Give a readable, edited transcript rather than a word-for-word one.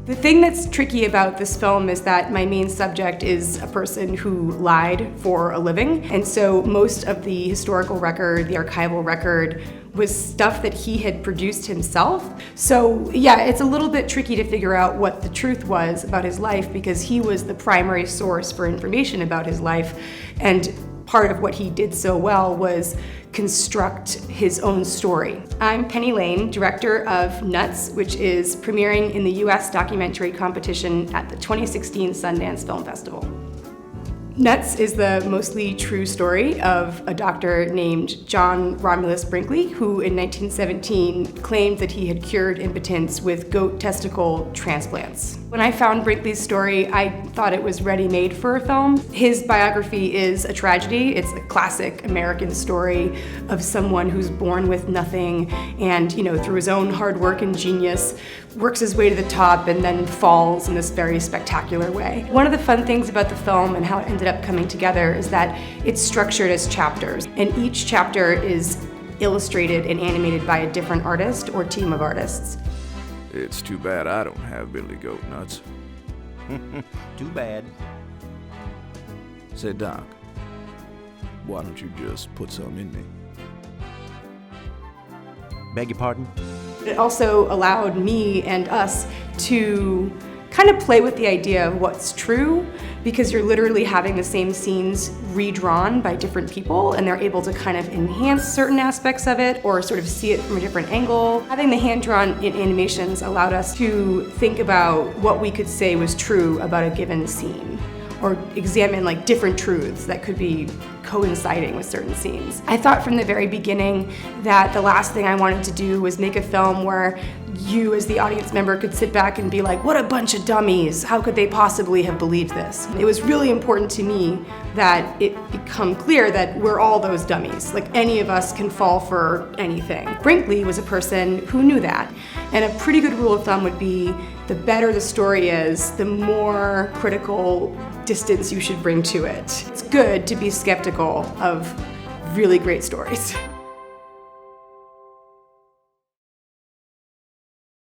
The thing that's tricky about this film is that my main subject is a person who lied for a living, and so most of the historical record, the archival record, was stuff that he had produced himself. So yeah, it's a little bit tricky to figure out what the truth was about his life because he was the primary source for information about his life, and part of what he did so well was construct his own story. I'm Penny Lane, director of Nuts, which is premiering in the US documentary competition at the 2016 Sundance Film Festival. Nuts is the mostly true story of a doctor named John Romulus Brinkley, who in 1917 claimed that he had cured impotence with goat testicle transplants. When I found Brinkley's story, I thought it was ready-made for a film. His biography is a tragedy. It's a classic American story of someone who's born with nothing and, through his own hard work and genius, works his way to the top and then falls in this very spectacular way. One of the fun things about the film and how it ended up coming together is that it's structured as chapters, and each chapter is illustrated and animated by a different artist or team of artists. It's too bad I don't have Billy Goat Nuts. Too bad. Say, Doc, why don't you just put some in me? Beg your pardon? It also allowed me and us to kind of play with the idea of what's true, because you're literally having the same scenes redrawn by different people and they're able to kind of enhance certain aspects of it or sort of see it from a different angle. Having the hand-drawn animations allowed us to think about what we could say was true about a given scene, or examine different truths that could be coinciding with certain scenes. I thought from the very beginning that the last thing I wanted to do was make a film where you as the audience member could sit back and be like, what a bunch of dummies, how could they possibly have believed this? It was really important to me that it become clear that we're all those dummies. Any of us can fall for anything. Brinkley was a person who knew that, and a pretty good rule of thumb would be the better the story is, the more critical distance you should bring to it. It's good to be skeptical of really great stories.